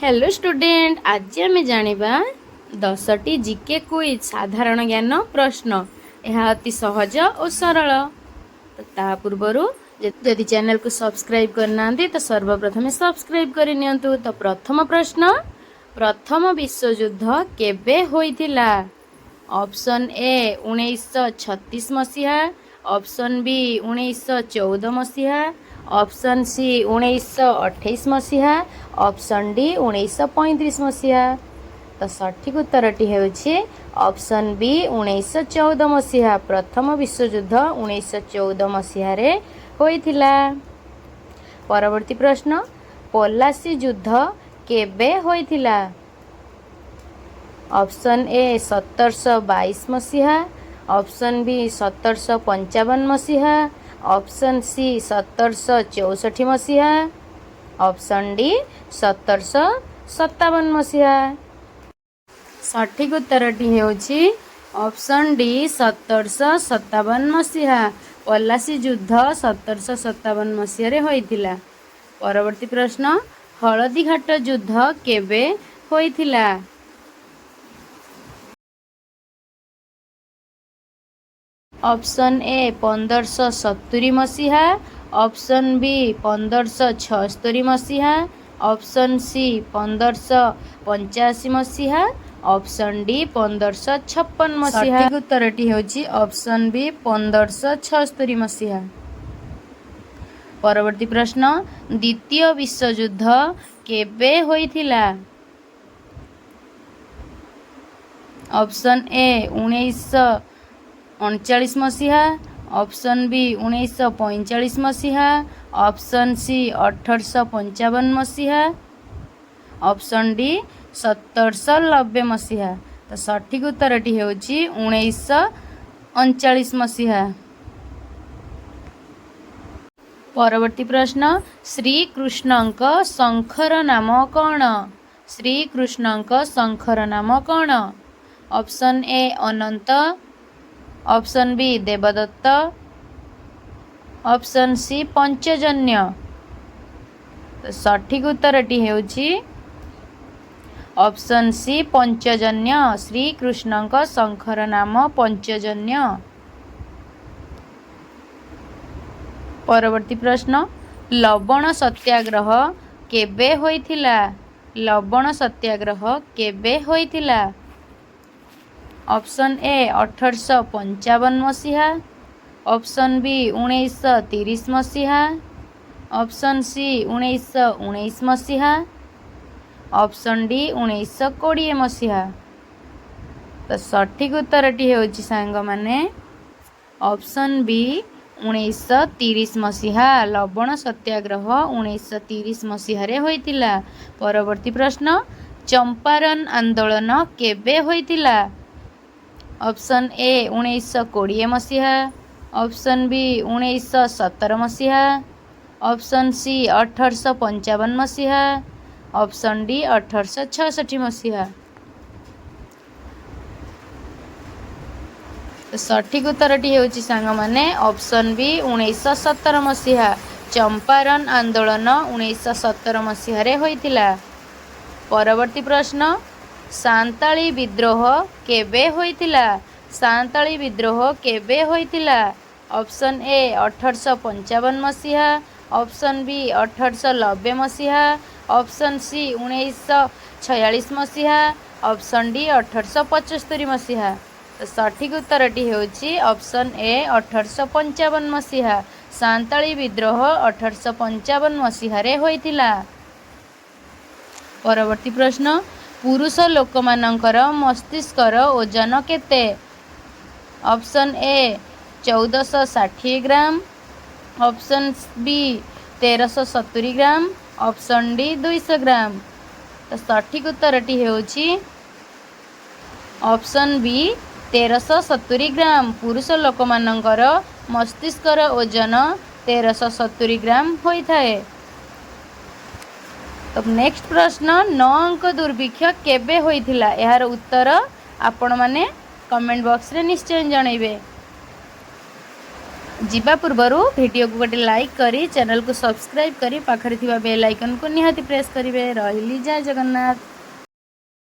Hello student, आज आम जाना 10टी जीके क्विज साधारण ज्ञान प्रश्न। यह अति सहज और सरल। तो ता पूर्वर यदि चैनल को सब्सक्राइब करना तो सर्वप्रथम सब्सक्राइब करनी। तो प्रथम प्रश्न, प्रथम विश्वयुद्ध केबे होइथिला? ऑप्शन ए 1936 मसीहा, ऑप्शन बी 1914 मसीहा, ऑप्शन सी 1928 मसीहा, ऑप्शन डी 1935 मसीहा। तो सठिक उत्तरटी ହେଉଛି ऑप्शन बी 1914 मसीहा। प्रथम विश्वयुद्ध 1914 मसीहारे होइथिला। परवर्ती प्रश्न, पलासी युद्ध केबे होइथिला? ऑप्शन ए 1722 मसीहा, ऑप्शन बी 1755 मसीहा, ऑप्शन सी 1764 मसीहा, ऑप्शन डी 1757 मसीहा। सठिक उत्तरटी ହେଉଛି ऑप्शन डी 1757 मसीहा। पलासी युद्ध 1757 मसीहारे होइथिला। परवर्ती प्रश्न, हळदीघाट युद्ध केबे होइथिला? ऑप्शन ए 1570 मसीहा, ऑप्शन बी 1576 मसीहा, ऑप्शन सी 1585 मसीहा, ऑप्शन डी 1556 मसीहा। सठिक उत्तरटी ହେଉଛି ऑप्शन बी 1576 मसीहा। परवर्ती प्रश्न, द्वितीय विश्वयुद्ध केबे होइथिला? ऑप्शन ए 1939 मसीहा, ऑप्शन बी 1945 मसीहा, ऑप्शन सी 1855 मसीहा, ऑप्शन डी 1790 मसीहा। तो सठिक उत्तरटी ହେଉଛି 1939 मसीहा। परवर्ती प्रश्न, श्रीकृष्णଙ୍କ शंखर नाम कौन? श्रीकृष्णଙ୍କ शंखर नाम कौन? Option A Ananta, option B Devadatta, option C Panchajanya. तो सठिक उत्तरटी ହେଉଛି ऑप्शन सी पंचजन्य। श्रीकृष्णଙ୍କ शंखर नाम पंचजन्य। परवर्ती प्रश्न, लवण सत्याग्रह केबे होइथिला? लवण सत्याग्रह केबे होइथिला? ऑप्शन ए 1855 मसीहा, ऑप्शन बी 1930 मसीहा, ऑप्शन सी 1919 मसीहा, ऑप्शन डी 1920 मसीहा। तो सठिक उत्तरटी ହେଉଛି सांग माने ऑप्शन बी 1930 मसीहा। लवण सत्याग्रह 1930 मसीहारे होइथिला। परवर्ती प्रश्न, चंपारण आंदोलन केबे होइथिला? ऑप्शन ए 1920 मसीहा, ऑप्शन बी 1917 मसीहा, ऑप्शन सी 1855 मसीहा, ऑप्शन डी 1866 मसीहा। सठिक उत्तरटी ହେଉଛି सांगमाने ऑप्शन बी 1917 मसीहा। चंपारण आंदोलन 1917 मसीहारे होइथिला। परवर्ती प्रश्न, सांताली विद्रोह केबे होइथिला? सांताली विद्रोह केबे होइथिला? ऑप्शन ए 1855 मसीहा, ऑप्शन बी 1890 मसीहा, ऑप्शन सी 1946 मसीहा, ऑप्शन डी 1875 मसीहा। तो सठिक उत्तरटी ହେଉଛି ऑप्शन ए 1855 मसीहा। सांताली विद्रोह 1855 मसीहारे होइथिला। परवर्ती प्रश्न, पुरुष लोकमानंकर मस्तिष्कर ओजन केते? Option A 1460 gram, option B 1370 gram, option D 200 gram. तो सठिक उत्तरटी ହେଉଛି ऑप्शन बी 1370 ग्राम। पुरुष लोकमानंकर मस्तिष्कर ओजन 1370 ग्राम होइथाए। तो नेक्स्ट प्रश्न, 9 अंक दुर्भिक्ष केबे होइथिला? यार उत्तर आपण माने कमेंट बॉक्स रे निश्चय जणाइबे। ଯିବା ପୂର୍ବରୁ ଭିଡ଼ିଓକୁ ଗୋଟେ ଲାଇକ୍ କରି ଚ୍ୟାନେଲକୁ ସବସ୍କ୍ରାଇବ୍ କରି ପାଖରେ ଥିବା ବେଲ୍ ଆଇକନ୍କୁ ନିହାତି ପ୍ରେସ୍ କରିବେ। ରହିଲି, ଜୟ ଜଗନ୍ନାଥ।